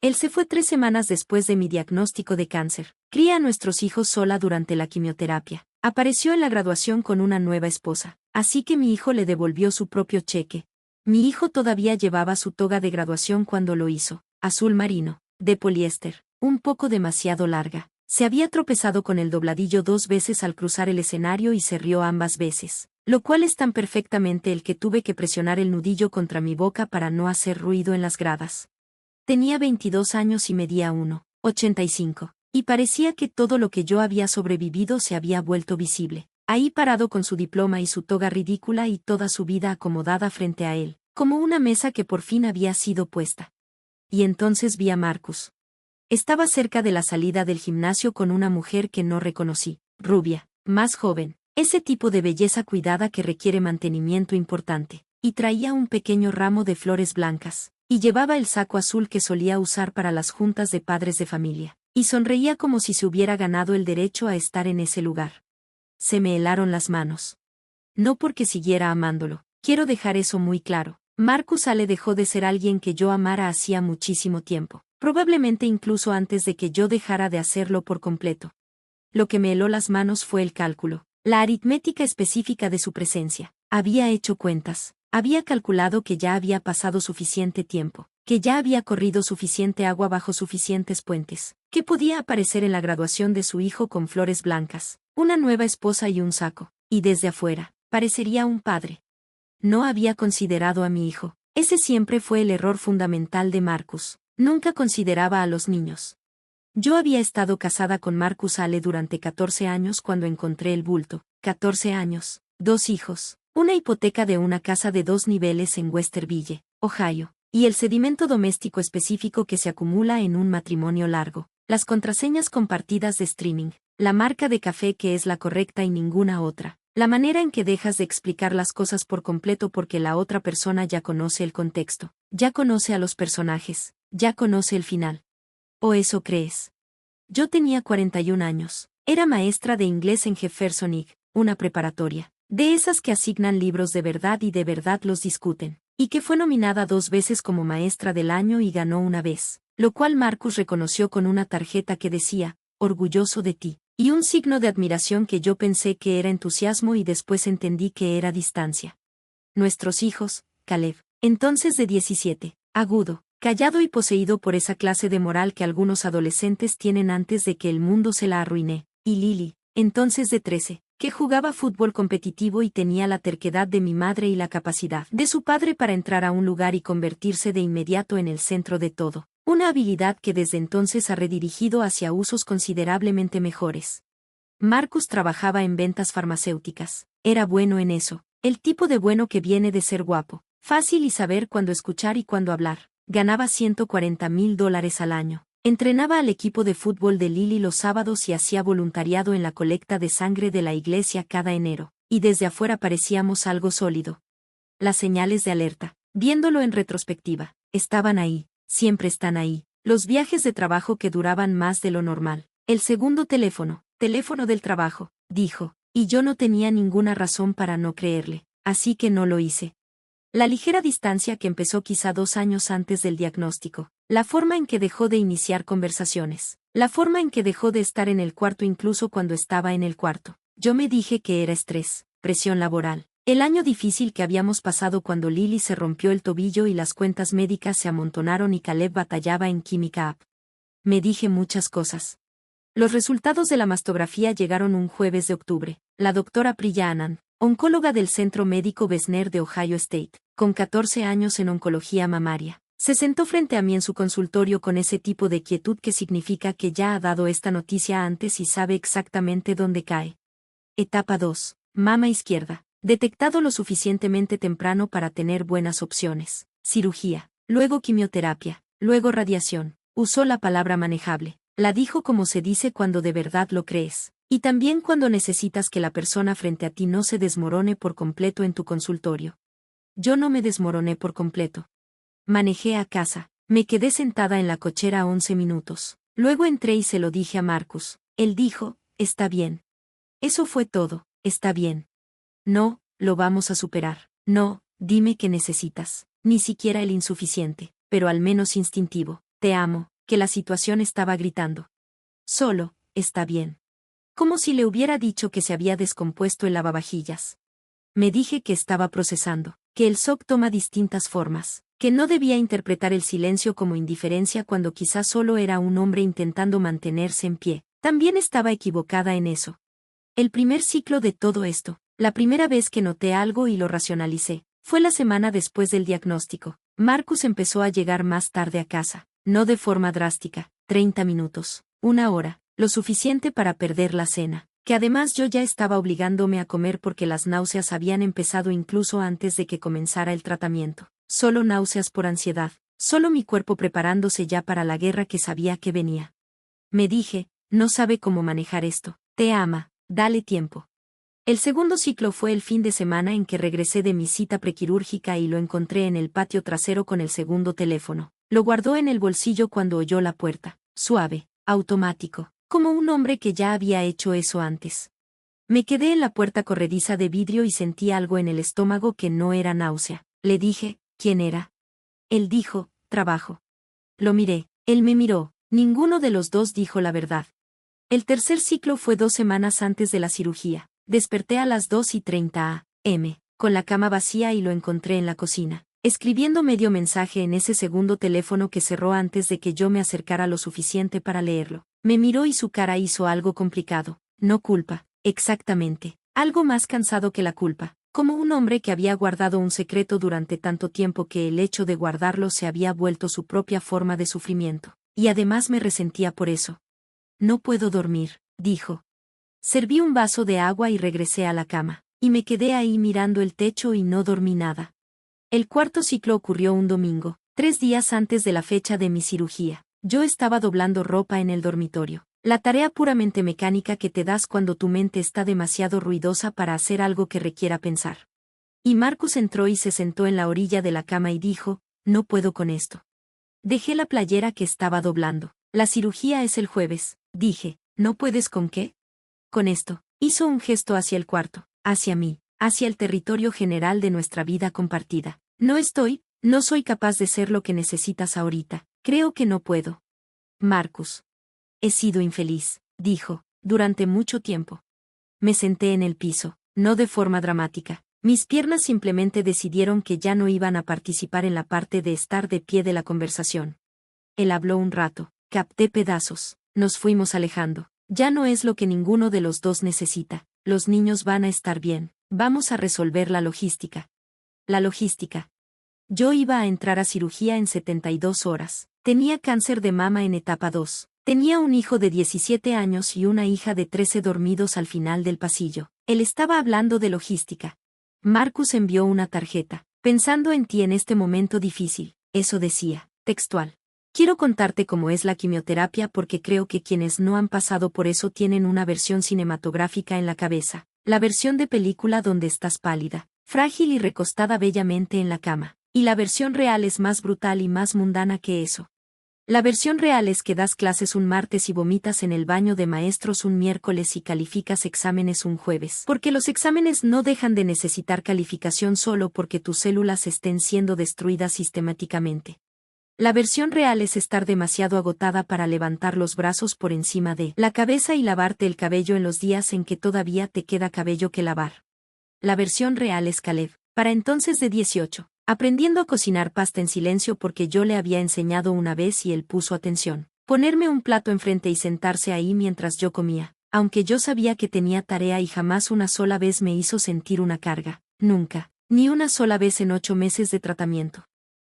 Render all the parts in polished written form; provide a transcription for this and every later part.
Él se fue 3 semanas después de mi diagnóstico de cáncer. Cría a nuestros hijos sola durante la quimioterapia. Apareció en la graduación con una nueva esposa, así que mi hijo le devolvió su propio cheque. Mi hijo todavía llevaba su toga de graduación cuando lo hizo, azul marino, de poliéster, un poco demasiado larga. Se había tropezado con el dobladillo 2 veces al cruzar el escenario y se rió ambas veces, lo cual es tan perfectamente el que tuve que presionar el nudillo contra mi boca para no hacer ruido en las gradas. Tenía 22 años y medía 1,85, y parecía que todo lo que yo había sobrevivido se había vuelto visible, ahí parado con su diploma y su toga ridícula y toda su vida acomodada frente a él, como una mesa que por fin había sido puesta. Y entonces vi a Marcus. Estaba cerca de la salida del gimnasio con una mujer que no reconocí, rubia, más joven, ese tipo de belleza cuidada que requiere mantenimiento importante, y traía un pequeño ramo de flores blancas, y llevaba el saco azul que solía usar para las juntas de padres de familia, y sonreía como si se hubiera ganado el derecho a estar en ese lugar. Se me helaron las manos. No porque siguiera amándolo, quiero dejar eso muy claro. Marcus Ale dejó de ser alguien que yo amara hacía muchísimo tiempo, probablemente incluso antes de que yo dejara de hacerlo por completo. Lo que me heló las manos fue el cálculo, la aritmética específica de su presencia. Había hecho cuentas, había calculado que ya había pasado suficiente tiempo, que ya había corrido suficiente agua bajo suficientes puentes, que podía aparecer en la graduación de su hijo con flores blancas, una nueva esposa y un saco, y desde afuera, parecería un padre. No había considerado a mi hijo. Ese siempre fue el error fundamental de Marcus. Nunca consideraba a los niños. Yo había estado casada con Marcus Ale durante 14 años cuando encontré el bulto. 14 años, 2 hijos, una hipoteca de una casa de 2 niveles en Westerville, Ohio, y el sedimento doméstico específico que se acumula en un matrimonio largo, las contraseñas compartidas de streaming, la marca de café que es la correcta y ninguna otra. La manera en que dejas de explicar las cosas por completo porque la otra persona ya conoce el contexto, ya conoce a los personajes, ya conoce el final. ¿O eso crees? Yo tenía 41 años. Era maestra de inglés en Jefferson Ig, una preparatoria, de esas que asignan libros de verdad y de verdad los discuten, y que fue nominada 2 veces como maestra del año y ganó una vez, lo cual Marcus reconoció con una tarjeta que decía, orgulloso de ti. Y un signo de admiración que yo pensé que era entusiasmo y después entendí que era distancia. Nuestros hijos, Caleb, entonces de 17, agudo, callado y poseído por esa clase de moral que algunos adolescentes tienen antes de que el mundo se la arruine, y Lily, entonces de 13, que jugaba fútbol competitivo y tenía la terquedad de mi madre y la capacidad de su padre para entrar a un lugar y convertirse de inmediato en el centro de todo. Una habilidad que desde entonces ha redirigido hacia usos considerablemente mejores. Marcus trabajaba en ventas farmacéuticas. Era bueno en eso, el tipo de bueno que viene de ser guapo, fácil y saber cuándo escuchar y cuándo hablar. Ganaba $140,000 al año. Entrenaba al equipo de fútbol de Lily los sábados y hacía voluntariado en la colecta de sangre de la iglesia cada enero, y desde afuera parecíamos algo sólido. Las señales de alerta, viéndolo en retrospectiva, estaban ahí. Siempre están ahí, los viajes de trabajo que duraban más de lo normal. El segundo teléfono del trabajo, dijo, y yo no tenía ninguna razón para no creerle, así que no lo hice. La ligera distancia que empezó quizá 2 años antes del diagnóstico, la forma en que dejó de iniciar conversaciones, la forma en que dejó de estar en el cuarto incluso cuando estaba en el cuarto. Yo me dije que era estrés, presión laboral. El año difícil que habíamos pasado cuando Lily se rompió el tobillo y las cuentas médicas se amontonaron y Caleb batallaba en química app. Me dije muchas cosas. Los resultados de la mastografía llegaron un jueves de octubre. La doctora Priya Anand, oncóloga del Centro Médico Besner de Ohio State, con 14 años en oncología mamaria, se sentó frente a mí en su consultorio con ese tipo de quietud que significa que ya ha dado esta noticia antes y sabe exactamente dónde cae. Etapa 2. Mama izquierda. Detectado lo suficientemente temprano para tener buenas opciones. Cirugía, luego quimioterapia, luego radiación. Usó la palabra manejable. La dijo como se dice cuando de verdad lo crees. Y también cuando necesitas que la persona frente a ti no se desmorone por completo en tu consultorio. Yo no me desmoroné por completo. Manejé a casa. Me quedé sentada en la cochera 11 minutos. Luego entré y se lo dije a Marcus. Él dijo, está bien. Eso fue todo, está bien. No, lo vamos a superar. No, dime qué necesitas. Ni siquiera el insuficiente, pero al menos instintivo. te amo, que la situación estaba gritando. Solo, está bien. Como si le hubiera dicho que se había descompuesto el lavavajillas. Me dije que estaba procesando, que el shock toma distintas formas, que no debía interpretar el silencio como indiferencia cuando quizás solo era un hombre intentando mantenerse en pie. También estaba equivocada en eso. El primer ciclo de todo esto, la primera vez que noté algo y lo racionalicé, fue la semana después del diagnóstico. Marcus empezó a llegar más tarde a casa, no de forma drástica, 30 minutos, una hora, lo suficiente para perder la cena, que además yo ya estaba obligándome a comer porque las náuseas habían empezado incluso antes de que comenzara el tratamiento. Solo náuseas por ansiedad, solo mi cuerpo preparándose ya para la guerra que sabía que venía. Me dije, no sabe cómo manejar esto, te ama, dale tiempo. El segundo ciclo fue el fin de semana en que regresé de mi cita prequirúrgica y lo encontré en el patio trasero con el segundo teléfono. Lo guardó en el bolsillo cuando oyó la puerta, suave, automático, como un hombre que ya había hecho eso antes. Me quedé en la puerta corrediza de vidrio y sentí algo en el estómago que no era náusea. Le dije, ¿quién era? Él dijo, trabajo. Lo miré, él me miró, ninguno de los dos dijo la verdad. El tercer ciclo fue 2 semanas antes de la cirugía. Desperté a las 2:30 a.m., con la cama vacía y lo encontré en la cocina, escribiendo medio mensaje en ese segundo teléfono que cerró antes de que yo me acercara lo suficiente para leerlo. Me miró y su cara hizo algo complicado. No culpa, exactamente, algo más cansado que la culpa, como un hombre que había guardado un secreto durante tanto tiempo que el hecho de guardarlo se había vuelto su propia forma de sufrimiento, y además me resentía por eso. No puedo dormir, dijo. Serví un vaso de agua y regresé a la cama, y me quedé ahí mirando el techo y no dormí nada. El cuarto ciclo ocurrió un domingo, 3 días antes de la fecha de mi cirugía. Yo estaba doblando ropa en el dormitorio. La tarea puramente mecánica que te das cuando tu mente está demasiado ruidosa para hacer algo que requiera pensar. Y Marcus entró y se sentó en la orilla de la cama y dijo, no puedo con esto. Dejé la playera que estaba doblando. La cirugía es el jueves, dije, ¿no puedes con qué? Con esto, hizo un gesto hacia el cuarto, hacia mí, hacia el territorio general de nuestra vida compartida. No soy capaz de ser lo que necesitas ahorita, creo que no puedo. Marcus. He sido infeliz, dijo, durante mucho tiempo. Me senté en el piso, no de forma dramática. Mis piernas simplemente decidieron que ya no iban a participar en la parte de estar de pie de la conversación. Él habló un rato, capté pedazos, nos fuimos alejando. Ya no es lo que ninguno de los dos necesita. Los niños van a estar bien. Vamos a resolver la logística. La logística. Yo iba a entrar a cirugía en 72 horas. Tenía cáncer de mama en etapa 2. Tenía un hijo de 17 años y una hija de 13 dormidos al final del pasillo. Él estaba hablando de logística. Marcus envió una tarjeta. Pensando en ti en este momento difícil. Eso decía, textual. Quiero contarte cómo es la quimioterapia porque creo que quienes no han pasado por eso tienen una versión cinematográfica en la cabeza, la versión de película donde estás pálida, frágil y recostada bellamente en la cama, y la versión real es más brutal y más mundana que eso. La versión real es que das clases un martes y vomitas en el baño de maestros un miércoles y calificas exámenes un jueves, porque los exámenes no dejan de necesitar calificación solo porque tus células estén siendo destruidas sistemáticamente. La versión real es estar demasiado agotada para levantar los brazos por encima de la cabeza y lavarte el cabello en los días en que todavía te queda cabello que lavar. La versión real es Caleb, para entonces de 18, aprendiendo a cocinar pasta en silencio porque yo le había enseñado una vez y él puso atención. Ponerme un plato enfrente y sentarse ahí mientras yo comía, aunque yo sabía que tenía tarea y jamás una sola vez me hizo sentir una carga, nunca, ni una sola vez en 8 meses de tratamiento.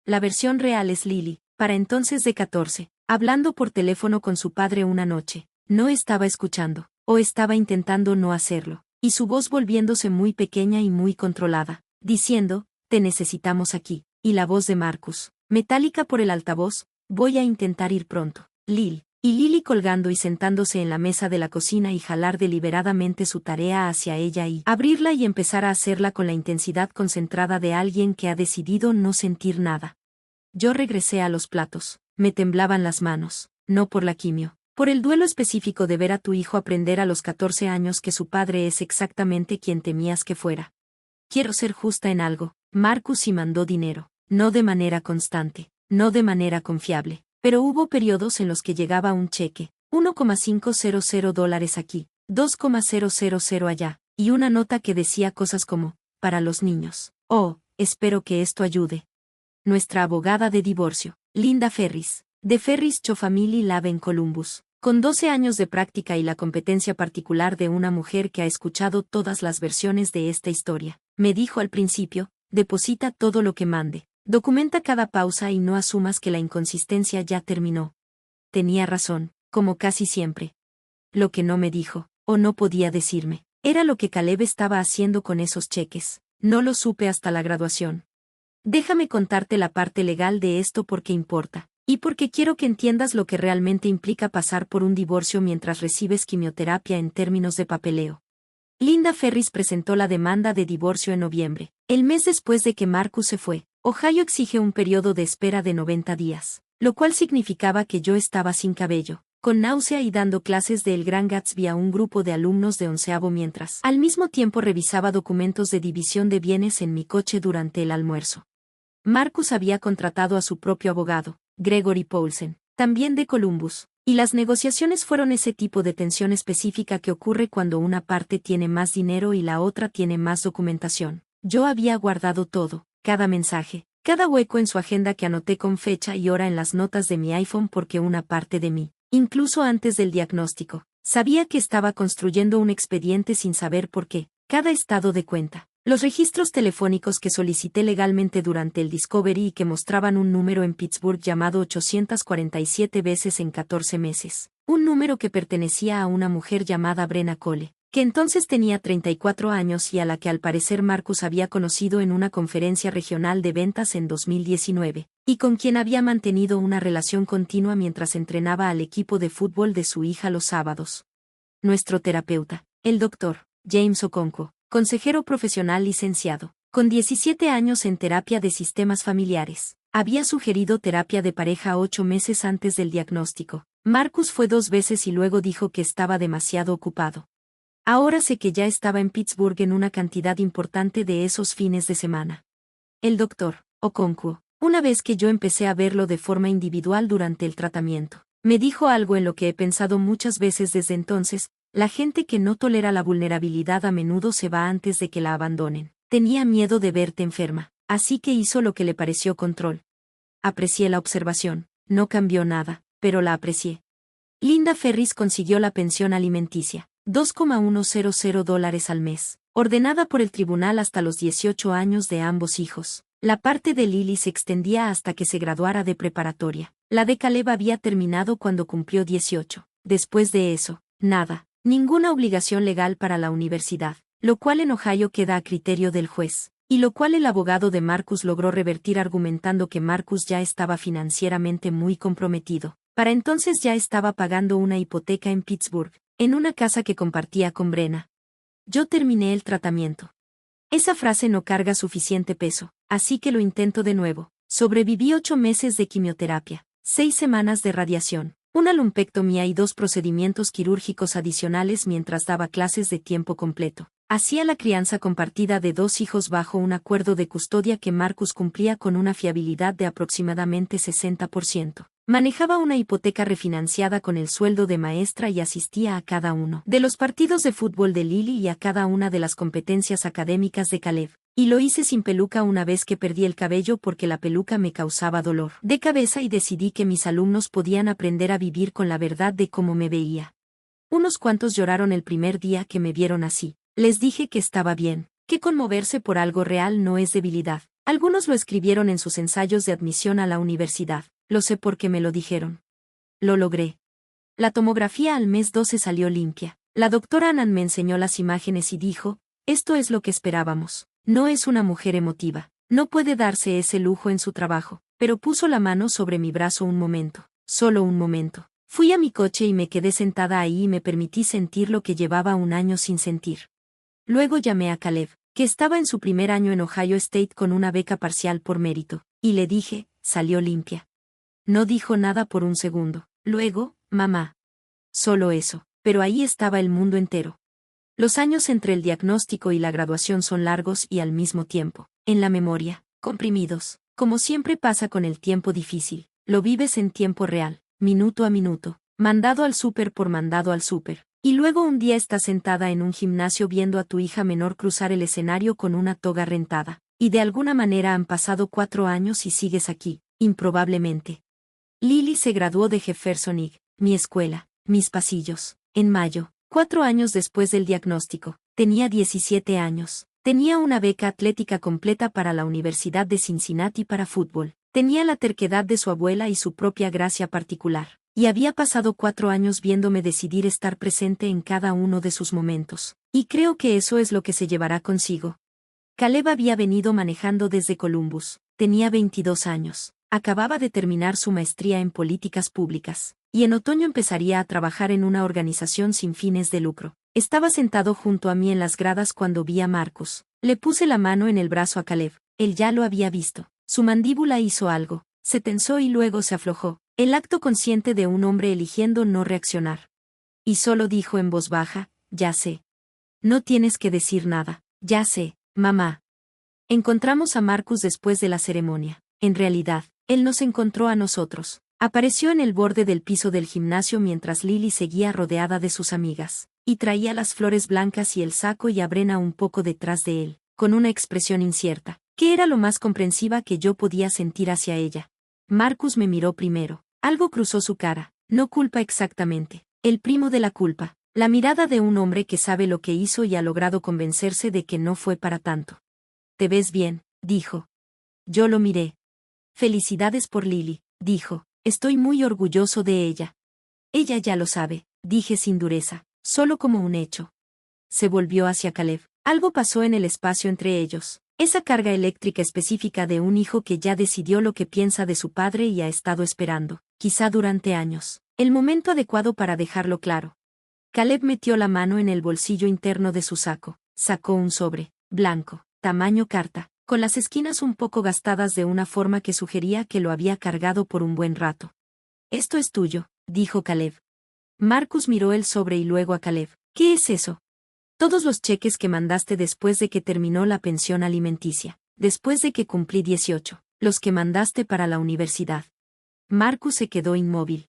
La versión real es Lily, para entonces de 14, hablando por teléfono con su padre una noche. No estaba escuchando, o estaba intentando no hacerlo, y su voz volviéndose muy pequeña y muy controlada, diciendo, te necesitamos aquí, y la voz de Marcus, metálica por el altavoz, voy a intentar ir pronto, Lil, y Lily colgando y sentándose en la mesa de la cocina y jalar deliberadamente su tarea hacia ella y abrirla y empezar a hacerla con la intensidad concentrada de alguien que ha decidido no sentir nada. Yo regresé a los platos, me temblaban las manos, no por la quimio, por el duelo específico de ver a tu hijo aprender a los 14 años que su padre es exactamente quien temías que fuera. Quiero ser justa en algo, Marcus sí mandó dinero, no de manera constante, no de manera confiable, Pero hubo periodos en los que llegaba un cheque, $1,500 aquí, $2,000 allá, y una nota que decía cosas como, para los niños. Oh, espero que esto ayude. Nuestra abogada de divorcio, Linda Ferris, de Ferris Cho Family Law en Columbus, con 12 años de práctica y la competencia particular de una mujer que ha escuchado todas las versiones de esta historia, me dijo al principio, deposita todo lo que mande, documenta cada pausa y no asumas que la inconsistencia ya terminó. Tenía razón, como casi siempre. Lo que no me dijo, o no podía decirme, era lo que Caleb estaba haciendo con esos cheques. No lo supe hasta la graduación. Déjame contarte la parte legal de esto porque importa, y porque quiero que entiendas lo que realmente implica pasar por un divorcio mientras recibes quimioterapia en términos de papeleo. Linda Ferris presentó la demanda de divorcio en noviembre, el mes después de que Marcus se fue. Ohio exige un periodo de espera de 90 días, lo cual significaba que yo estaba sin cabello, con náusea y dando clases de El Gran Gatsby a un grupo de alumnos de onceavo mientras al mismo tiempo revisaba documentos de división de bienes en mi coche durante el almuerzo. Marcus había contratado a su propio abogado, Gregory Paulsen, también de Columbus, y las negociaciones fueron ese tipo de tensión específica que ocurre cuando una parte tiene más dinero y la otra tiene más documentación. Yo había guardado todo, cada mensaje, cada hueco en su agenda que anoté con fecha y hora en las notas de mi iPhone porque una parte de mí, incluso antes del diagnóstico, sabía que estaba construyendo un expediente sin saber por qué, cada estado de cuenta. Los registros telefónicos que solicité legalmente durante el Discovery y que mostraban un número en Pittsburgh llamado 847 veces en 14 meses, un número que pertenecía a una mujer llamada Brenna Cole, que entonces tenía 34 años y a la que al parecer Marcus había conocido en una conferencia regional de ventas en 2019, y con quien había mantenido una relación continua mientras entrenaba al equipo de fútbol de su hija los sábados. Nuestro terapeuta, el Dr. James Okonkwo, consejero profesional licenciado, con 17 años en terapia de sistemas familiares, había sugerido terapia de pareja 8 meses antes del diagnóstico. Marcus fue 2 veces y luego dijo que estaba demasiado ocupado. Ahora sé que ya estaba en Pittsburgh en una cantidad importante de esos fines de semana. El Dr. Okonkwo, una vez que yo empecé a verlo de forma individual durante el tratamiento, me dijo algo en lo que he pensado muchas veces desde entonces: la gente que no tolera la vulnerabilidad a menudo se va antes de que la abandonen. Tenía miedo de verte enferma, así que hizo lo que le pareció control. Aprecié la observación, no cambió nada, pero la aprecié. Linda Ferris consiguió la pensión alimenticia, $2,100 al mes, ordenada por el tribunal hasta los 18 años de ambos hijos. La parte de Lily se extendía hasta que se graduara de preparatoria. La de Caleb había terminado cuando cumplió 18. Después de eso, nada. Ninguna obligación legal para la universidad, lo cual en Ohio queda a criterio del juez, y lo cual el abogado de Marcus logró revertir argumentando que Marcus ya estaba financieramente muy comprometido. Para entonces ya estaba pagando una hipoteca en Pittsburgh, en una casa que compartía con Brenna. Yo terminé el tratamiento. Esa frase no carga suficiente peso, así que lo intento de nuevo. Sobreviví 8 meses de quimioterapia, 6 semanas de radiación, una lumpectomía y 2 procedimientos quirúrgicos adicionales mientras daba clases de tiempo completo. Hacía la crianza compartida de 2 hijos bajo un acuerdo de custodia que Marcus cumplía con una fiabilidad de aproximadamente 60%. Manejaba una hipoteca refinanciada con el sueldo de maestra y asistía a cada uno de los partidos de fútbol de Lily y a cada una de las competencias académicas de Caleb. Y lo hice sin peluca una vez que perdí el cabello porque la peluca me causaba dolor de cabeza y decidí que mis alumnos podían aprender a vivir con la verdad de cómo me veía. Unos cuantos lloraron el primer día que me vieron así. Les dije que estaba bien, que conmoverse por algo real no es debilidad. Algunos lo escribieron en sus ensayos de admisión a la universidad. Lo sé porque me lo dijeron. Lo logré. La tomografía al mes 12 salió limpia. La doctora Annan me enseñó las imágenes y dijo: esto es lo que esperábamos. No es una mujer emotiva. No puede darse ese lujo en su trabajo. Pero puso la mano sobre mi brazo un momento. Solo un momento. Fui a mi coche y me quedé sentada ahí y me permití sentir lo que llevaba un año sin sentir. Luego llamé a Caleb, que estaba en su primer año en Ohio State con una beca parcial por mérito, y le dije: salió limpia. No dijo nada por un segundo. Luego, mamá. Solo eso. Pero ahí estaba el mundo entero. Los años entre el diagnóstico y la graduación son largos y al mismo tiempo, en la memoria, comprimidos, como siempre pasa con el tiempo difícil. lo vives en tiempo real, minuto a minuto, mandado al súper por mandado al súper. Y luego un día estás sentada en un gimnasio viendo a tu hija menor cruzar el escenario con una toga rentada. Y de alguna manera han pasado 4 años y sigues aquí, improbablemente. Lily se graduó de Jefferson Ig, mi escuela, mis pasillos, en mayo, 4 años después del diagnóstico. Tenía 17 años. Tenía una beca atlética completa para la Universidad de Cincinnati para fútbol. Tenía la terquedad de su abuela y su propia gracia particular. Y había pasado 4 años viéndome decidir estar presente en cada uno de sus momentos. Y creo que eso es lo que se llevará consigo. Caleb había venido manejando desde Columbus. Tenía 22 años. Acababa de terminar su maestría en políticas públicas. Y en otoño empezaría a trabajar en una organización sin fines de lucro. Estaba sentado junto a mí en las gradas cuando vi a Marcus. Le puse la mano en el brazo a Caleb. Él ya lo había visto. Su mandíbula hizo algo. Se tensó y luego se aflojó. El acto consciente de un hombre eligiendo no reaccionar. Y solo dijo en voz baja, ya sé. No tienes que decir nada. Ya sé, mamá. Encontramos a Marcus después de la ceremonia. En realidad, él nos encontró a nosotros. Apareció en el borde del piso del gimnasio mientras Lily seguía rodeada de sus amigas. Y traía las flores blancas y el saco y a Brenna un poco detrás de él, con una expresión incierta, que era lo más comprensiva que yo podía sentir hacia ella. Marcus me miró primero. Algo cruzó su cara. No culpa exactamente. El primo de la culpa. La mirada de un hombre que sabe lo que hizo y ha logrado convencerse de que no fue para tanto. Te ves bien, dijo. Yo lo miré. Felicidades por Lily, dijo. Estoy muy orgulloso de ella. Ella ya lo sabe, dije sin dureza, solo como un hecho. Se volvió hacia Caleb. Algo pasó en el espacio entre ellos. Esa carga eléctrica específica de un hijo que ya decidió lo que piensa de su padre y ha estado esperando, quizá durante años, el momento adecuado para dejarlo claro. Caleb metió la mano en el bolsillo interno de su saco, sacó un sobre, blanco, tamaño carta, con las esquinas un poco gastadas de una forma que sugería que lo había cargado por un buen rato. Esto es tuyo, dijo Caleb. Marcus miró el sobre y luego a Caleb. ¿Qué es eso? Todos los cheques que mandaste después de que terminó la pensión alimenticia, después de que cumplí 18, los que mandaste para la universidad. Marcus se quedó inmóvil.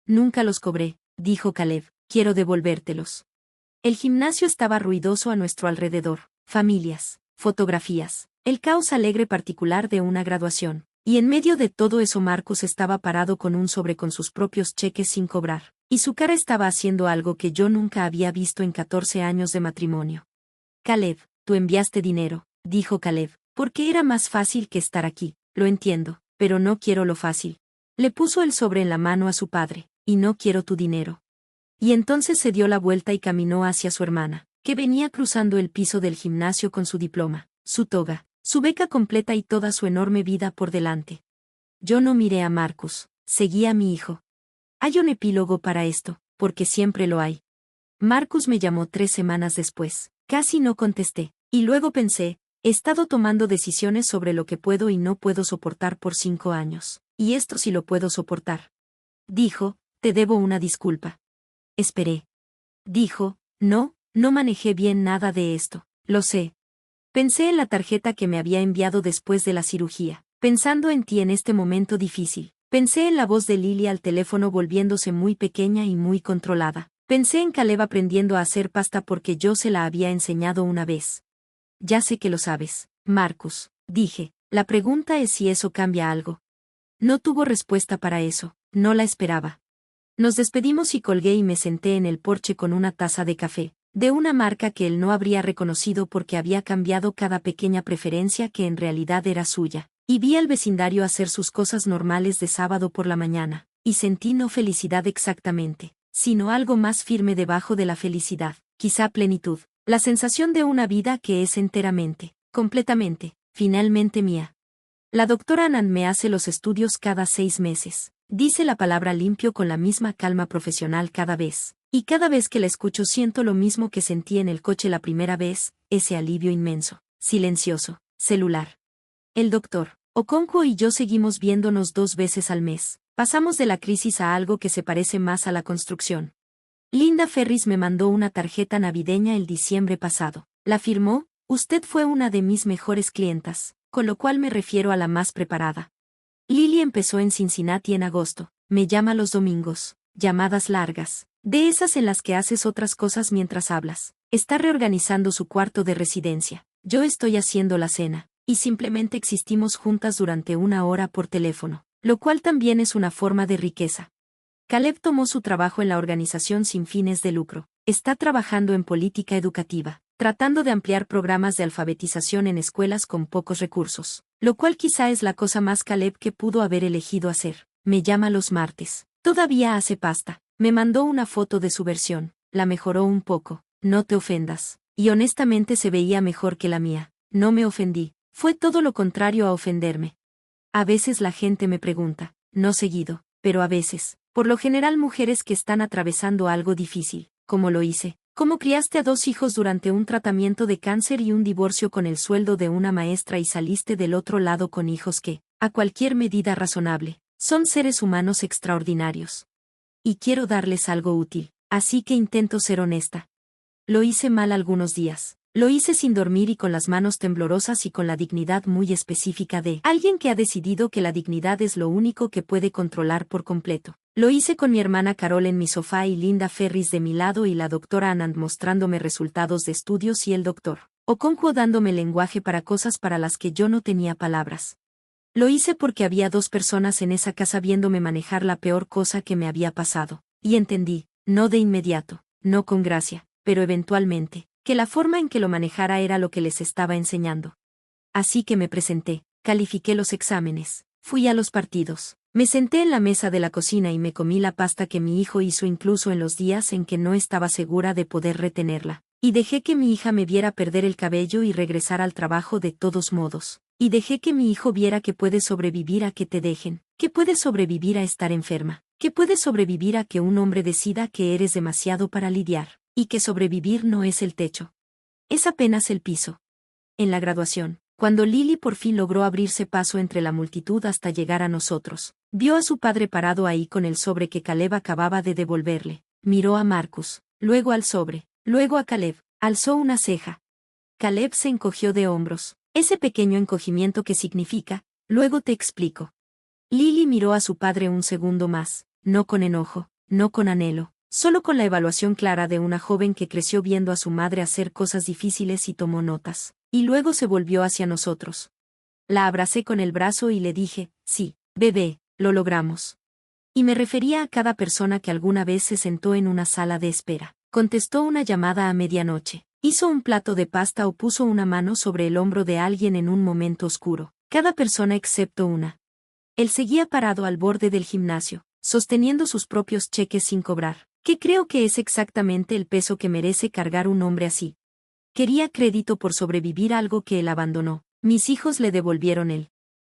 Nunca los cobré, dijo Caleb, quiero devolvértelos. El gimnasio estaba ruidoso a nuestro alrededor, familias, fotografías, el caos alegre particular de una graduación, y en medio de todo eso Marcus estaba parado con un sobre con sus propios cheques sin cobrar. Y su cara estaba haciendo algo que yo nunca había visto en 14 años de matrimonio. Caleb, tú enviaste dinero, dijo Caleb, porque era más fácil que estar aquí, lo entiendo, pero no quiero lo fácil. Le puso el sobre en la mano a su padre, y no quiero tu dinero. Y entonces se dio la vuelta y caminó hacia su hermana, que venía cruzando el piso del gimnasio con su diploma, su toga, su beca completa y toda su enorme vida por delante. Yo no miré a Marcus, seguí a mi hijo. Hay un epílogo para esto, porque siempre lo hay. Marcus me llamó 3 semanas después. Casi no contesté. Y luego pensé, he estado tomando decisiones sobre lo que puedo y no puedo soportar por 5 años. Y esto sí lo puedo soportar. Dijo, te debo una disculpa. Esperé. Dijo, no manejé bien nada de esto. Lo sé. Pensé en la tarjeta que me había enviado después de la cirugía, pensando en ti en este momento difícil. Pensé en la voz de Lily al teléfono volviéndose muy pequeña y muy controlada. Pensé en Caleb aprendiendo a hacer pasta porque yo se la había enseñado una vez. Ya sé que lo sabes, Marcus, dije. La pregunta es si eso cambia algo. No tuvo respuesta para eso, no la esperaba. Nos despedimos y colgué y me senté en el porche con una taza de café, de una marca que él no habría reconocido porque había cambiado cada pequeña preferencia que en realidad era suya. Y vi al vecindario hacer sus cosas normales de sábado por la mañana, y sentí no felicidad exactamente, sino algo más firme debajo de la felicidad, quizá plenitud, la sensación de una vida que es enteramente, completamente, finalmente mía. La doctora Anand me hace los estudios cada 6 meses, dice la palabra limpio con la misma calma profesional cada vez, y cada vez que la escucho siento lo mismo que sentí en el coche la primera vez, ese alivio inmenso, silencioso, celular. El doctor Okonkwo y yo seguimos viéndonos 2 veces al mes. Pasamos de la crisis a algo que se parece más a la construcción. Linda Ferris me mandó una tarjeta navideña el diciembre pasado. La firmó, usted fue una de mis mejores clientas, con lo cual me refiero a la más preparada. Lily empezó en Cincinnati en agosto. Me llama los domingos. Llamadas largas. De esas en las que haces otras cosas mientras hablas. Está reorganizando su cuarto de residencia. Yo estoy haciendo la cena. Y simplemente existimos juntas durante 1 hora por teléfono. Lo cual también es una forma de riqueza. Caleb tomó su trabajo en la organización sin fines de lucro. Está trabajando en política educativa, tratando de ampliar programas de alfabetización en escuelas con pocos recursos. Lo cual quizá es la cosa más Caleb que pudo haber elegido hacer. Me llama los martes. Todavía hace pasta. Me mandó una foto de su versión. La mejoró un poco. No te ofendas. Y honestamente se veía mejor que la mía. No me ofendí. Fue todo lo contrario a ofenderme. A veces la gente me pregunta, no seguido, pero a veces, por lo general mujeres que están atravesando algo difícil, como lo hice. ¿Cómo criaste a 2 hijos durante un tratamiento de cáncer y un divorcio con el sueldo de una maestra y saliste del otro lado con hijos que, a cualquier medida razonable, son seres humanos extraordinarios? Y quiero darles algo útil, así que intento ser honesta. Lo hice mal algunos días. Lo hice sin dormir y con las manos temblorosas y con la dignidad muy específica de alguien que ha decidido que la dignidad es lo único que puede controlar por completo. Lo hice con mi hermana Carol en mi sofá y Linda Ferris de mi lado y la doctora Anand mostrándome resultados de estudios y el doctor Okonkwo dándome lenguaje para cosas para las que yo no tenía palabras. Lo hice porque había 2 personas en esa casa viéndome manejar la peor cosa que me había pasado. Y entendí, no de inmediato, no con gracia, pero eventualmente, que la forma en que lo manejara era lo que les estaba enseñando. Así que me presenté, califiqué los exámenes, fui a los partidos, me senté en la mesa de la cocina y me comí la pasta que mi hijo hizo incluso en los días en que no estaba segura de poder retenerla. Y dejé que mi hija me viera perder el cabello y regresar al trabajo de todos modos. Y dejé que mi hijo viera que puedes sobrevivir a que te dejen, que puedes sobrevivir a estar enferma, que puedes sobrevivir a que un hombre decida que eres demasiado para lidiar. Y que sobrevivir no es el techo. Es apenas el piso. En la graduación, cuando Lily por fin logró abrirse paso entre la multitud hasta llegar a nosotros, vio a su padre parado ahí con el sobre que Caleb acababa de devolverle. Miró a Marcus, luego al sobre, luego a Caleb, alzó una ceja. Caleb se encogió de hombros, ese pequeño encogimiento que significa, luego te explico. Lily miró a su padre un segundo más, no con enojo, no con anhelo. Solo con la evaluación clara de una joven que creció viendo a su madre hacer cosas difíciles y tomó notas. Y luego se volvió hacia nosotros. La abracé con el brazo y le dije, sí, bebé, lo logramos. Y me refería a cada persona que alguna vez se sentó en una sala de espera. Contestó una llamada a medianoche. Hizo un plato de pasta o puso una mano sobre el hombro de alguien en un momento oscuro. Cada persona excepto una. Él seguía parado al borde del gimnasio, sosteniendo sus propios cheques sin cobrar. Que creo que es exactamente el peso que merece cargar un hombre así. Quería crédito por sobrevivir a algo que él abandonó. Mis hijos le devolvieron el